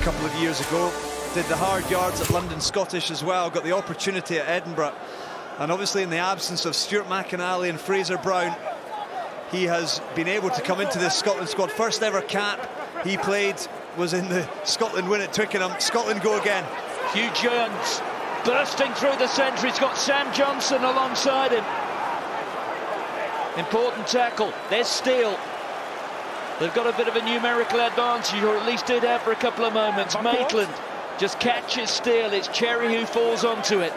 a couple of years ago. Did the hard yards at London Scottish as well. Got the opportunity at Edinburgh. And obviously in the absence of Stuart McInally and Fraser Brown, he has been able to come into this Scotland squad. First ever cap he played was in the Scotland win at Twickenham. Scotland go again. Hugh Jones bursting through the centre. He's got Sam Johnson alongside him. Important tackle. There's Steele. They've got a bit of a numerical advantage, or at least did have for a couple of moments. Maitland just catches Steele. It's Cherry who falls onto it.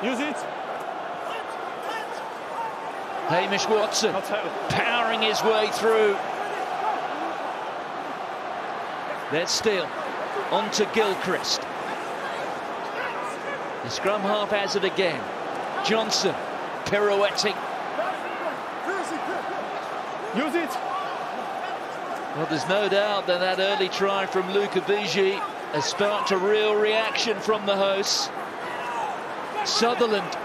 Use it. Hamish Watson powering his way through. There's Steele. On to Gilchrist. The scrum half has it again. Johnson pirouetting. Use it. Well, there's no doubt that that early try from Luca Bigi has sparked a real reaction from the hosts. Sutherland,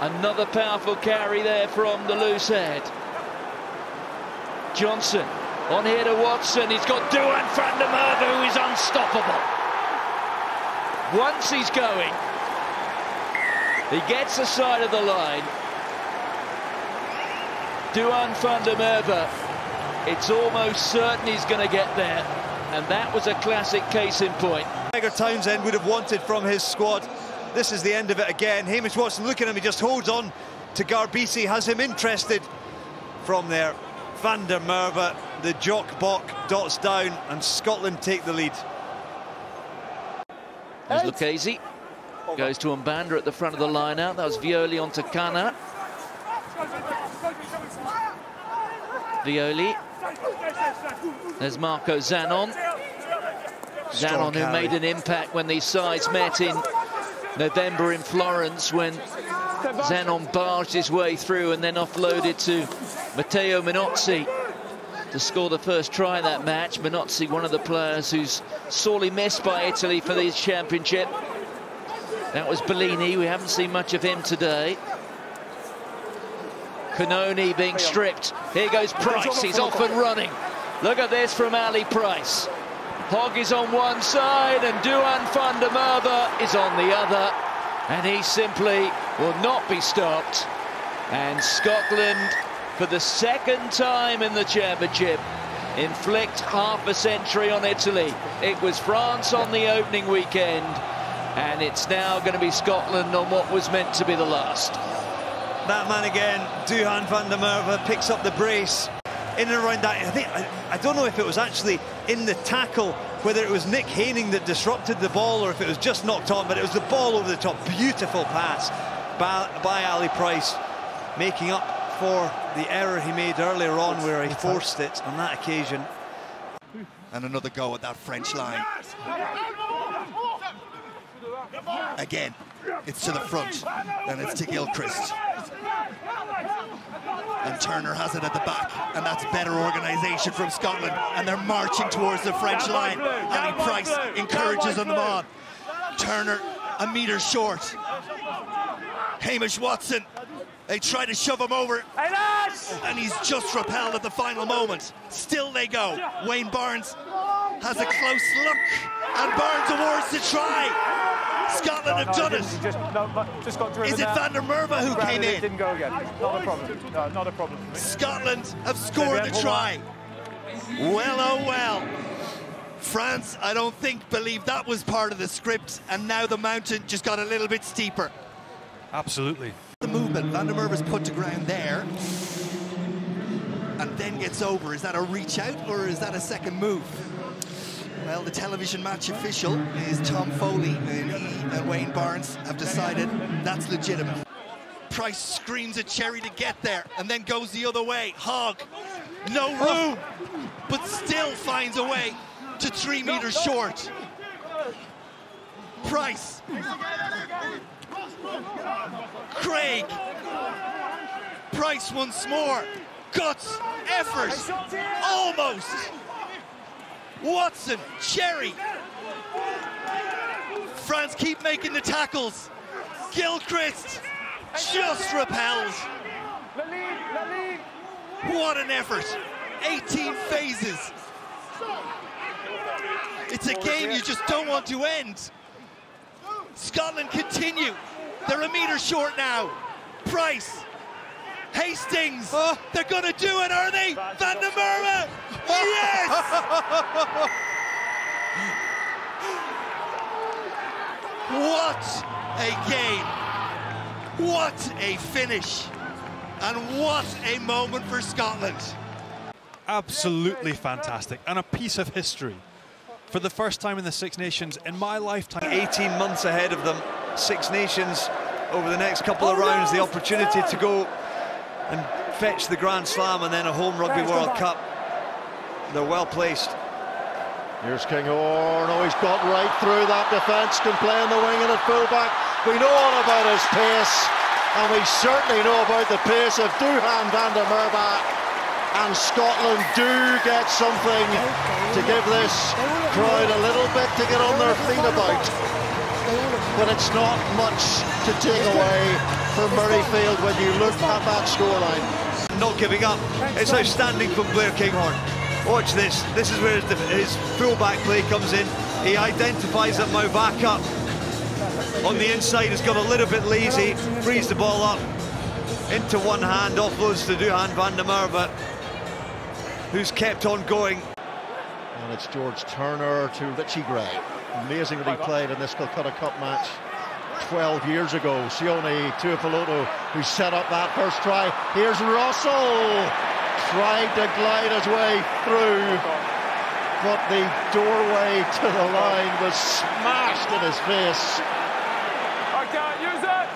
another powerful carry there from the loose head. Johnson on here to Watson. He's got Duhan van der Merwe, who is unstoppable. Once he's going, he gets the side of the line. Duhan van der Merwe, it's almost certain he's going to get there. And that was a classic case in point. Tiger Townsend would have wanted from his squad. This is the end of it again. Hamish Watson looking at him, he just holds on to Garbisi, has him interested from there. Van der Merwe, the jock bok dots down, and Scotland take the lead. There's Lucchese, goes to Mbanda at the front of the line out. That was Violi on to Kana. Violi. There's Marco Zanon. Zanon, who made an impact when these sides met in November in Florence, when Zanon barged his way through and then offloaded to Matteo Minozzi to score the first try in that match. Minozzi, one of the players who's sorely missed by Italy for this championship. That was Bellini. We haven't seen much of him today. Cannoni being stripped. Here goes Price. He's off and running. Look at this from Ali Price. Hogg is on one side and Duhan van der Merwe is on the other, and he simply will not be stopped. And Scotland, for the second time in the championship, inflict half a century on Italy. It was France on the opening weekend, and it's now going to be Scotland on what was meant to be the last. That man again, Duhan van der Merwe, picks up the brace. In and around that, I don't know if it was actually in the tackle, whether it was Nick Haining that disrupted the ball or if it was just knocked on, but it was the ball over the top. Beautiful pass by Ali Price, making up for the error he made earlier on where he forced it on that occasion. And another go at that French line. Again, it's to the front, and it's to Gilchrist. And Turner has it at the back, and that's better organisation from Scotland, and they're marching towards the French line. Ali Price encourages them on. Turner a metre short. Hamish Watson, they try to shove him over, and he's just repelled at the final moment. Still they go. Wayne Barnes has a close look, and Barnes awards the try. Scotland have done it. Is it Van der Merwe who came in? Didn't go again. Not a problem. No, not a problem. Scotland have scored the try. Well, oh well. France, I don't think, believed that was part of the script, and now the mountain just got a little bit steeper. Absolutely. The movement, Van der Merwe's put to ground there, and then gets over. Is that a reach out, or is that a second move? Well, the television match official is Tom Foley, and he and Wayne Barnes have decided that's legitimate. Price screams at Cherry to get there, and then goes the other way. Hogg, no room, but still finds a way to 3 metres short. Price. Craig. Price once more. Guts, effort, almost. Watson, Cherry. France keep making the tackles. Gilchrist just repelled. What an effort. 18 phases. It's a game you just don't want to end. Scotland continue. They're a metre short now. Price, Hastings, they're going to do it, are they? Van der Merwe, yes! What a game. What a finish. And what a moment for Scotland. Absolutely fantastic, and a piece of history. For the first time in the Six Nations in my lifetime. 18 months ahead of them. Six Nations over the next couple of rounds, the opportunity to go and fetch the Grand Slam and then a home Rugby World Cup. They're well placed. Here's Kinghorn. Oh, he's got right through that defence, can play on the wing and at fullback. We know all about his pace, and we certainly know about the pace of Duhan van der Merwe. And Scotland do get something to give this crowd a little bit to get on their feet about. But it's not much to take away from Murrayfield when you look at that scoreline. Not giving up. It's outstanding from Blair Kinghorn. Watch this. This is where his full-back play comes in. He identifies that Mauvaka on the inside has got a little bit lazy, frees the ball up into one hand, offloads to Duhan van der Merwe, who's kept on going. And it's George Turner to Richie Gray. Amazing that he played in this Calcutta Cup match 12 years ago. Sione Tuipulotu, who set up that first try. Here's Russell, tried to glide his way through, but the doorway to the line was smashed in his face. I can't use it.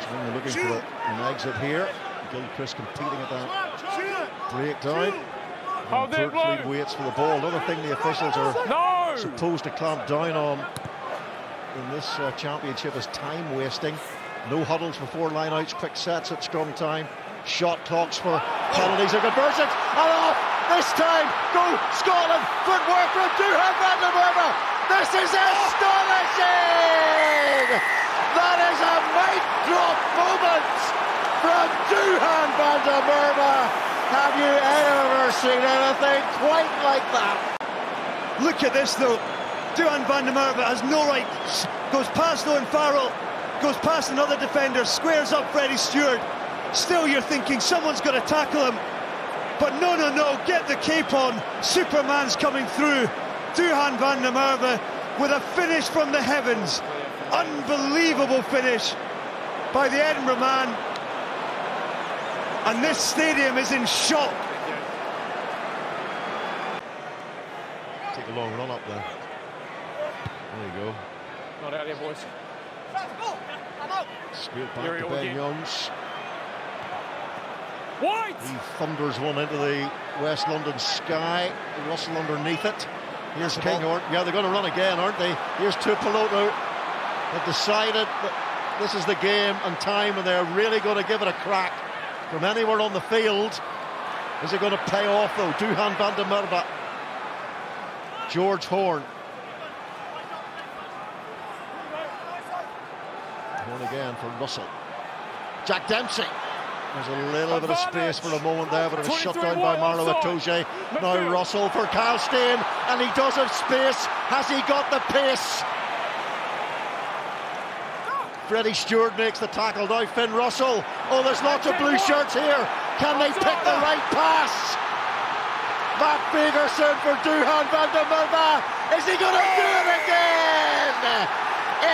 So we're looking for an exit here. Gilchrist competing at that breakdown. Turklead waits for the ball. Another thing the officials are supposed to clamp down on in this championship is time wasting. No huddles before lineouts, quick sets at scrum time, shot clocks for penalties or conversions. And off this time, go Scotland! Footwork from Duhan van der Merwe. This is astonishing! That is a mic drop moment from Duhan van der Merwe. Have you ever seen anything quite like that? Look at this though. Duhan van der Merwe has no right. Goes past Owen Farrell, goes past another defender, squares up Freddie Stewart. Still you're thinking someone's got to tackle him. But no, get the cape on. Superman's coming through. Duhan van der Merwe with a finish from the heavens. Unbelievable finish by the Edinburgh man. And this stadium is in shock. Take a long run up there. There you go. Not out there, boys. Straight back to Ben Youngs. White! He thunders one into the West London sky. Russell underneath it. Here's Kinghorn. Yeah, they're going to run again, aren't they? Here's Tuipulotu. They've decided that this is the game and time, and they're really going to give it a crack. From anywhere on the field, is it going to pay off though? Duhan van der Merwe, George Horn. Horn again for Russell. Jack Dempsey. There's a little bit of space for a moment there, but it was shut down by Marlo Itoje. Now Russell for Kyle Steyn, and he does have space. Has he got the pace? Freddie Stewart makes the tackle. Now Finn Russell. Oh, there's lots of blue shirts here. Can they pick the right pass? Matt Peterson for Duhan van der Merwe. Is he going to do it again?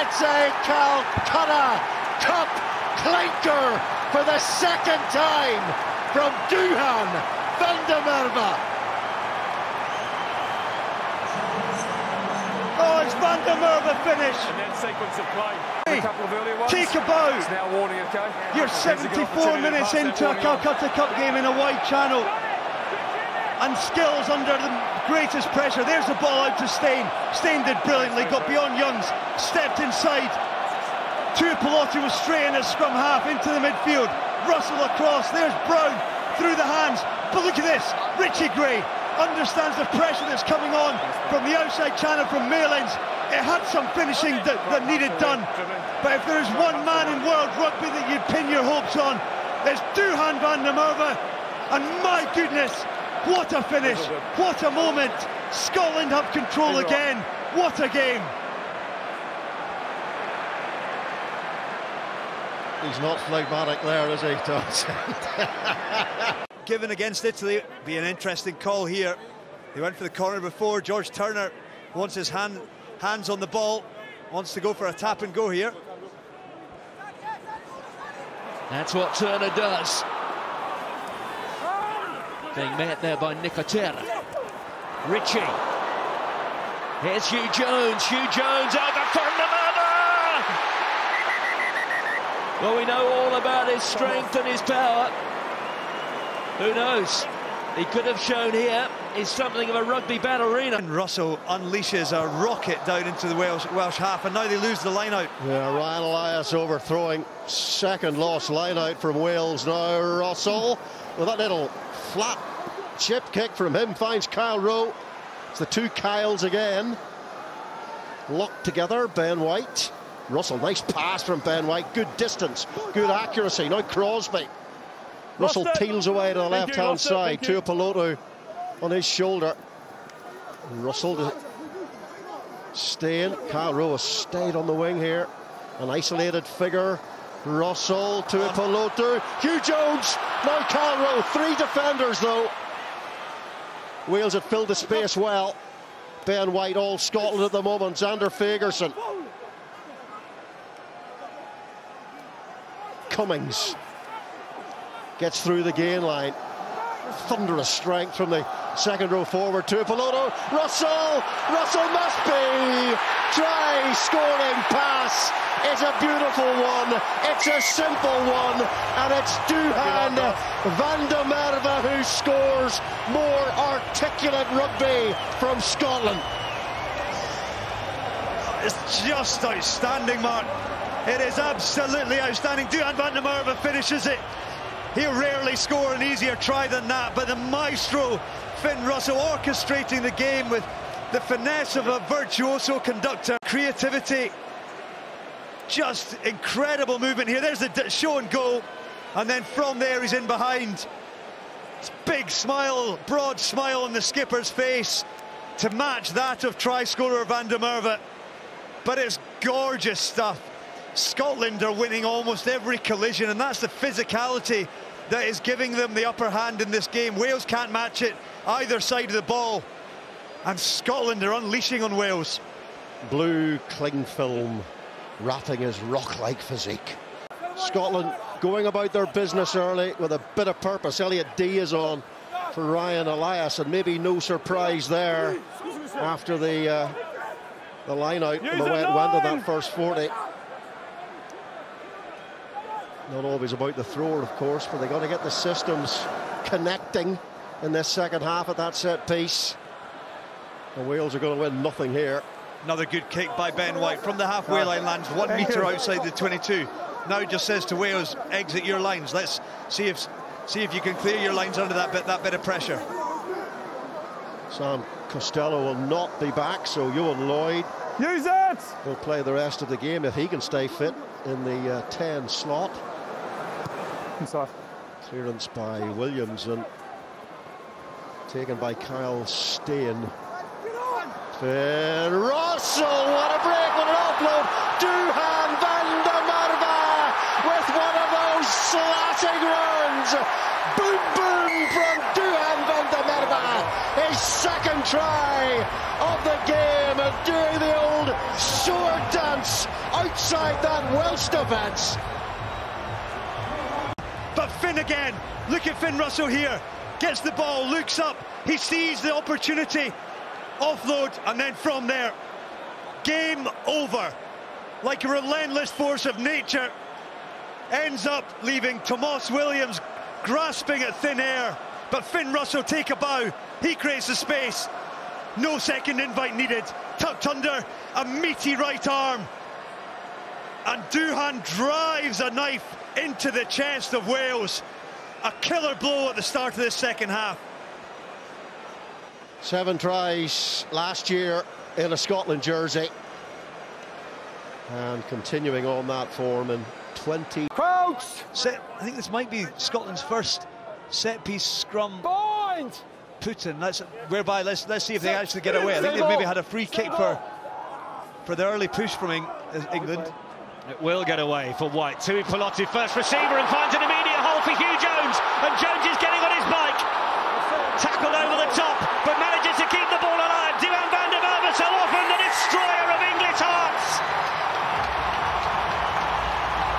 It's a Calcutta Cup clinker for the second time from Duhan van der Merwe. Oh, it's van der Merwe finish. And then sequence of play. A couple of earlier ones. Take a bow. It's now warning, okay? You're 74 minutes into a Calcutta Cup game in a wide channel. And skills under the greatest pressure. There's the ball out to Steyn. Steyn did brilliantly, got beyond Youngs, stepped inside. Tuipulotu was straight in his scrum half into the midfield. Russell across, there's Brown through the hands. But look at this, Richie Gray understands the pressure that's coming on from the outside channel from Maylands. It had some finishing that needed done. But if there's one man in world rugby that you'd pin your hopes on, It's Duhan van der Merwe, and my goodness, what a finish, what a moment. Scotland have control again. What a game. He's not phlegmatic there, is he, Thompson? Given against Italy, be an interesting call here. He went for the corner before. George Turner wants his hands on the ball, wants to go for a tap and go here. That's what Turner does. Being met there by Nicotera. Ritchie. Here's Hugh Jones. Hugh Jones over Van der Merwe. Well, we know all about his strength and his power. Who knows? He could have shown here is something of a rugby ballerina. And Russell unleashes a rocket down into the Welsh half, and now they lose the line out. Yeah, Ryan Elias overthrowing. Second lost line out from Wales. Now Russell with that little flat chip kick from him finds Kyle Rowe. It's the two Kyles again. Locked together, Ben White. Russell, nice pass from Ben White. Good distance, good accuracy. Now Crosby. Russell peels away to the left-hand side. Tuipulotu on his shoulder. Russell to stay in. Kyle Rowe has stayed on the wing here. An isolated figure. Russell, Tuipulotu. Hugh Jones. Now Kyle Rowe. Three defenders though. Wales had filled the space well. Ben White, all Scotland at the moment. Xander Fagerson. Cummings gets through the gain line. Thunderous strength from the second row forward. Tuipulotu. Russell must be. Try scoring pass. It's a beautiful one. It's a simple one, and it's Duhan van der Merwe who scores more articulate rugby from Scotland. It's just outstanding, Mark. It is absolutely outstanding. Duhan van der Merwe finishes it. He'll rarely score an easier try than that, but the maestro Finn Russell orchestrating the game with the finesse of a virtuoso conductor. Creativity, just incredible movement here. There's the show and go, and then from there he's in behind. It's big smile, broad smile on the skipper's face to match that of try scorer van der Merwe. But it's gorgeous stuff. Scotland are winning almost every collision, and that's the physicality that is giving them the upper hand in this game. Wales can't match it either side of the ball, and Scotland are unleashing on Wales. Blue cling film wrapping his rock-like physique. Scotland going about their business early with a bit of purpose. Elliot D is on for Ryan Elias, and maybe no surprise there after the line out and the way it went in that first 40. Not always about the thrower, of course, but they got to get the systems connecting in this second half at that set piece. And Wales are going to win nothing here. Another good kick by Ben White from the halfway line, lands 1 metre outside the 22. Now just says to Wales, exit your lines. Let's see if you can clear your lines under that bit of pressure. Sam Costello will not be back, so Ewan Lloyd will play the rest of the game if he can stay fit in the 10 slot. Inside. Clearance by Williams and taken by Kyle Steen. Finn Russell, what a break, what an offload. Duhan van der Merwe with one of those slashing runs. Boom, boom from Duhan van der Merwe. His second try of the game, and doing the old sword dance outside that Welsh defence. But Finn again, look at Finn Russell here. Gets the ball, looks up, he sees the opportunity. Offload, and then from there, game over. Like a relentless force of nature, ends up leaving Tomas Williams grasping at thin air. But Finn Russell take a bow, he creates the space. No second invite needed, tucked under a meaty right arm. And Duhan drives a knife into the chest of Wales. A killer blow at the start of this second half. 7 tries last year in a Scotland jersey. And continuing on that form in 20. Crouch! I think this might be Scotland's first set-piece scrum put in. Whereby let's see if they actually get away. I think they've maybe had a free kick for the early push from England. It will get away for White. Tui Pelotu, first receiver, and finds an immediate hole for Hugh Jones. And Jones is getting on his bike. Tackled over the top, but manages to keep the ball alive. Duhan van der Merwe, so often the destroyer of English hearts.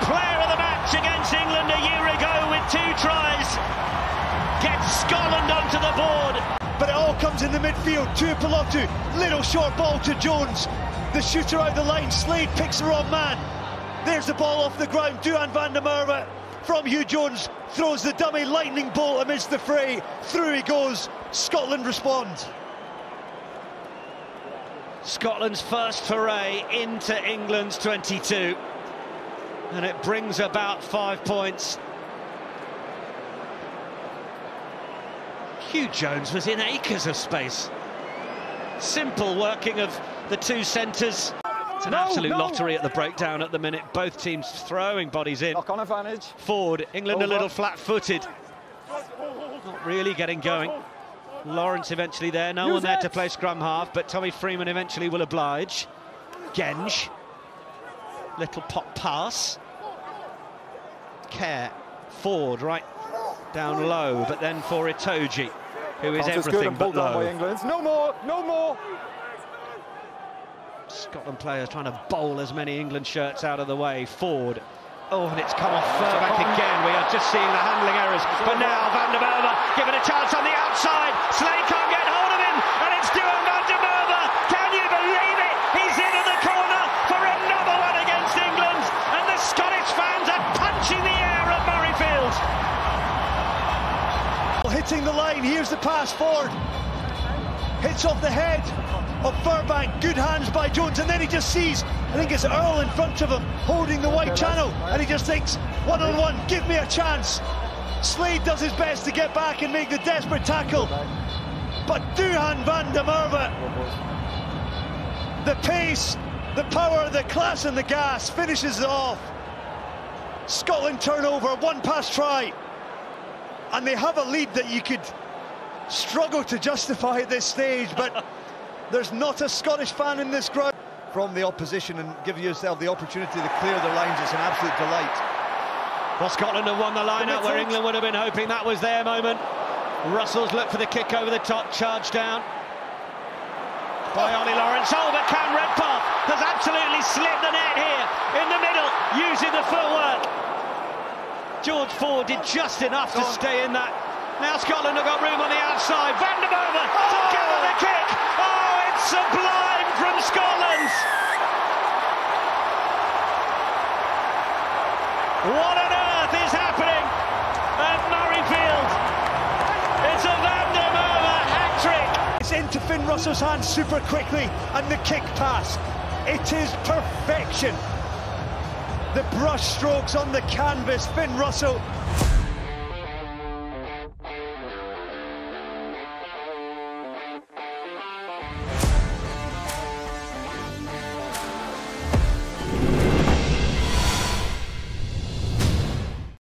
Player of the match against England a year ago with 2 tries. Gets Scotland onto the board. But it all comes in the midfield. Tui Pelotu, little short ball to Jones. The shooter out the line, Slade picks the wrong man. There's the ball off the ground. Duhan van der Merwe from Hugh Jones throws the dummy lightning bolt amidst the fray. Through he goes. Scotland respond. Scotland's first foray into England's 22. And it brings about 5 points. Hugh Jones was in acres of space. Simple working of the 2 centres. It's an absolute lottery at the breakdown at the minute. Both teams throwing bodies in. Knock-on advantage. Forward, England a little flat-footed. Not really getting going. Lawrence eventually there, no one there to play scrum half, but Tommy Freeman eventually will oblige. Genge. Little pop pass. Kerr, forward, right down low, but then for Itoje, who is everything but low. No more, no more. Scotland players trying to bowl as many England shirts out of the way. Ford. Oh, and it's come off back again. We are just seeing the handling errors. But now Van der Merwe given a chance on the outside. Slade can't get hold of him, and it's Duhan van der Merwe. Can you believe it? He's into the corner for another one against England, and the Scottish fans are punching the air at Murrayfield. Hitting the line, here's the pass forward. Hits off the head of Furbank, good hands by Jones, and then he just sees, I think it's Earl in front of him, holding the white channel, and he just thinks, one-on-one, give me a chance. Slade does his best to get back and make the desperate tackle, but Duhan van der Merwe, the pace, the power, the class and the gas, finishes it off. Scotland turnover, 1-pass try, and they have a lead that you could struggle to justify at this stage, but there's not a Scottish fan in this crowd. From the opposition and give yourself the opportunity to clear the lines, it's an absolute delight. Well, Scotland have won the line-out where England would have been hoping that was their moment. Russell's look for the kick over the top, charge down by Ollie Lawrence. Oh, but Cam Redpath has absolutely slipped the net here in the middle, using the footwork. George Ford did just enough to stay in that. Now Scotland have got room on the outside. Van der Merwe to gather the kick. Oh, it's sublime from Scotland. What on earth is happening at Murrayfield? It's a Van der Merwe hat-trick. It's into Finn Russell's hands super quickly, and the kick pass. It is perfection. The brush strokes on the canvas. Finn Russell